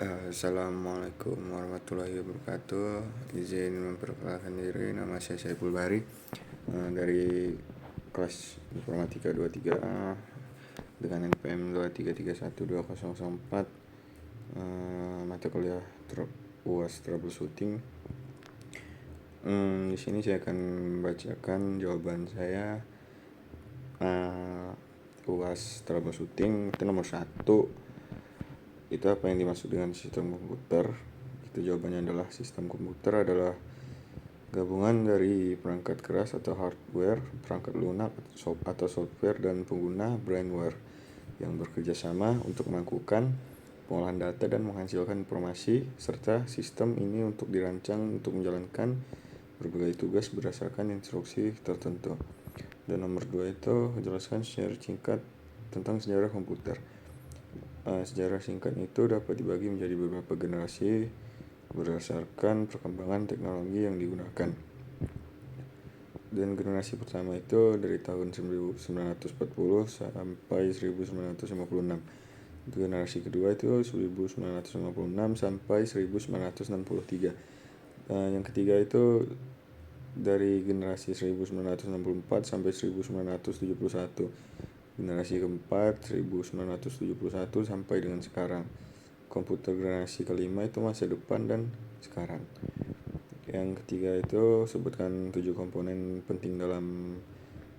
Assalamualaikum warahmatullahi wabarakatuh. Izin memperkenalkan diri, nama saya Saiful Bahri, dari kelas Informatika 23A dengan NPM 2331204, mata kuliah UAS Troubleshooting. Di sini saya akan membacakan jawaban saya. UAS Troubleshooting itu nomor 1. Itu apa yang dimaksud dengan sistem komputer? Itu jawabannya adalah sistem komputer adalah gabungan dari perangkat keras atau hardware, perangkat lunak atau software, dan pengguna brainware yang bekerja sama untuk melakukan pengolahan data dan menghasilkan informasi, serta sistem ini untuk dirancang untuk menjalankan berbagai tugas berdasarkan instruksi tertentu. Dan nomor 2 itu jelaskan secara singkat tentang sejarah komputer. Sejarah singkat itu dapat dibagi menjadi beberapa generasi berdasarkan perkembangan teknologi yang digunakan. Dan generasi pertama itu dari tahun 1940 sampai 1956. Generasi kedua itu 1956 sampai 1963. Yang ketiga itu dari generasi 1964 sampai 1971. Generasi keempat 1971 sampai dengan sekarang. Komputer generasi kelima itu masa depan dan sekarang. Yang ketiga itu sebutkan 7 komponen penting dalam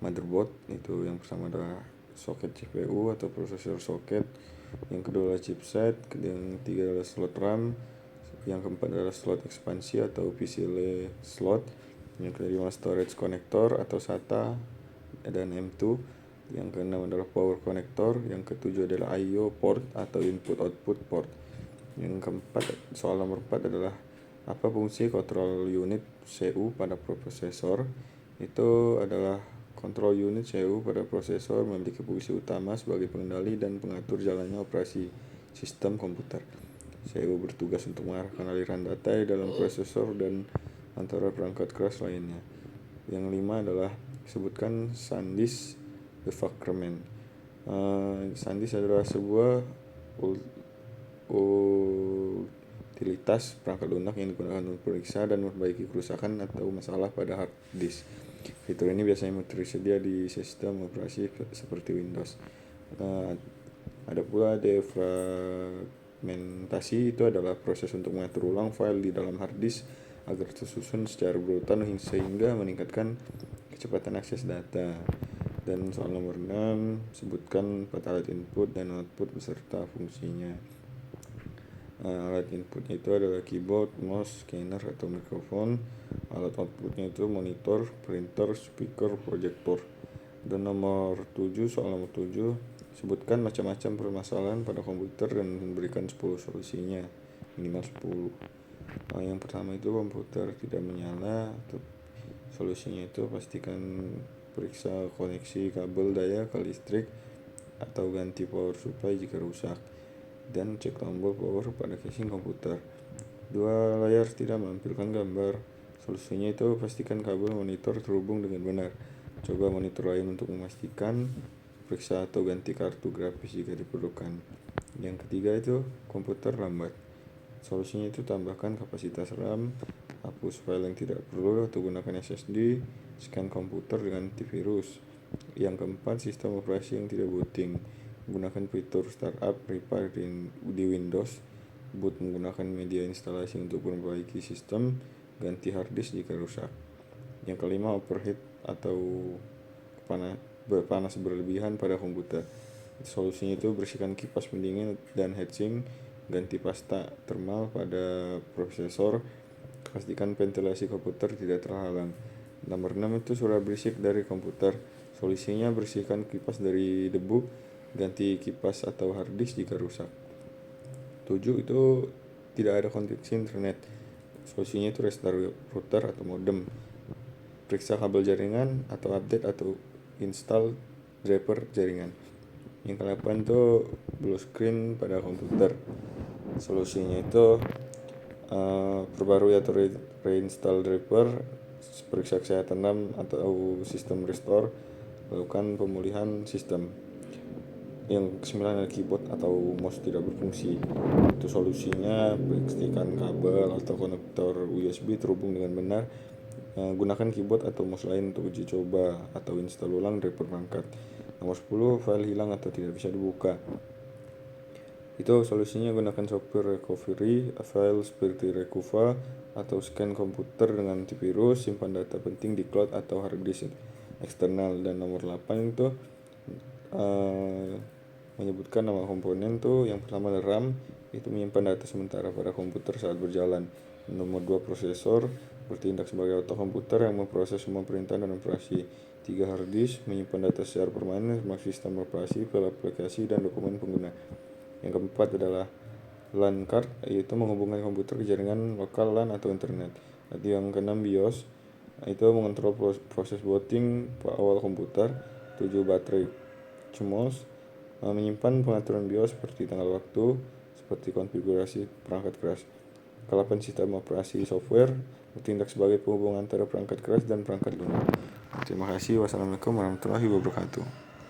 motherboard. Itu yang pertama adalah soket CPU atau prosesor soket, yang kedua adalah chipset, yang ketiga adalah slot RAM, yang keempat adalah slot ekspansi atau PCIe slot, yang kelima storage connector atau SATA dan M2, yang keenam adalah power connector, yang ketujuh adalah I/O port atau input output port. Yang keempat, soal nomor 4 adalah apa fungsi control unit CU pada prosesor? Itu adalah control unit CU pada prosesor memiliki fungsi utama sebagai pengendali dan pengatur jalannya operasi sistem komputer. CU bertugas untuk mengarahkan aliran data di dalam prosesor dan antara perangkat keras lainnya. Yang 5 adalah sebutkan SanDisk Development. SanDisk adalah sebuah utilitas perangkat lunak yang digunakan untuk periksa dan memperbaiki kerusakan atau masalah pada hard disk. Fitur ini biasanya tersedia di sistem operasi seperti Windows. Ada pula defragmentasi, itu adalah proses untuk mengatur ulang file di dalam hard disk agar tersusun secara berurutan sehingga meningkatkan kecepatan akses data. Dan soal nomor 6, sebutkan 4 alat input dan output beserta fungsinya. Alat inputnya itu adalah keyboard, mouse, scanner atau mikrofon. Alat outputnya itu monitor, printer, speaker, proyektor. Dan nomor 7, soal nomor 7, sebutkan macam-macam permasalahan pada komputer dan memberikan 10 solusinya, minimal 10. Yang pertama itu komputer tidak menyala. Solusinya itu pastikan periksa koneksi kabel daya ke listrik atau ganti power supply jika rusak, dan cek tombol power pada casing komputer. 2 layar tidak menampilkan gambar. Solusinya itu pastikan kabel monitor terhubung dengan benar. Coba monitor lain untuk memastikan, periksa atau ganti kartu grafis jika diperlukan. Yang ketiga itu komputer lambat. Solusinya itu tambahkan kapasitas RAM, hapus file yang tidak perlu atau gunakan SSD, scan komputer dengan antivirus. Yang keempat, sistem operasi yang tidak booting. Gunakan fitur startup repair di Windows. Boot menggunakan media instalasi untuk memperbaiki sistem, ganti hard disk jika rusak. Yang kelima, overheat atau panas berlebihan pada komputer. Solusinya itu bersihkan kipas pendingin dan heatsink, ganti pasta thermal pada prosesor, pastikan ventilasi komputer tidak terhalang. Nomor 6 itu suara berisik dari komputer. Solusinya bersihkan kipas dari debu, ganti kipas atau hard disk jika rusak. 7 itu tidak ada koneksi internet. Solusinya itu restart router atau modem. Periksa kabel jaringan atau update atau install driver jaringan. Yang ke-8 itu blue screen pada komputer. Solusinya itu perbarui atau reinstall driver, periksa kesehatan RAM atau sistem restore, lakukan pemulihan sistem. Yang kesembilan adalah keyboard atau mouse tidak berfungsi. Itu solusinya pastikan kabel atau konektor USB terhubung dengan benar. Gunakan keyboard atau mouse lain untuk uji coba atau install ulang dari perangkat. Nomor 10, file hilang atau tidak bisa dibuka. Itu solusinya gunakan software recovery, file seperti Recuva atau scan komputer dengan antivirus, simpan data penting di cloud atau hard disk eksternal. Dan nomor 8 itu menyebutkan nama komponen tuh. Yang pertama adalah RAM, itu menyimpan data sementara pada komputer saat berjalan. Nomor 2, prosesor, bertindak sebagai otak komputer yang memproses semua perintah dan operasi. 3, hard disk, menyimpan data secara permanen termasuk sistem operasi, file aplikasi, dan dokumen pengguna. Yang keempat adalah LAN card, yaitu menghubungkan komputer ke jaringan lokal LAN atau internet. Yang keenam, BIOS, itu mengontrol proses booting awal komputer. 7, baterai CMOS, menyimpan pengaturan BIOS seperti tanggal waktu, seperti konfigurasi perangkat keras. Ke-8, sistem operasi software, bertindak sebagai penghubung antara perangkat keras dan perangkat lunak. Terima kasih. Wassalamualaikum warahmatullahi wabarakatuh.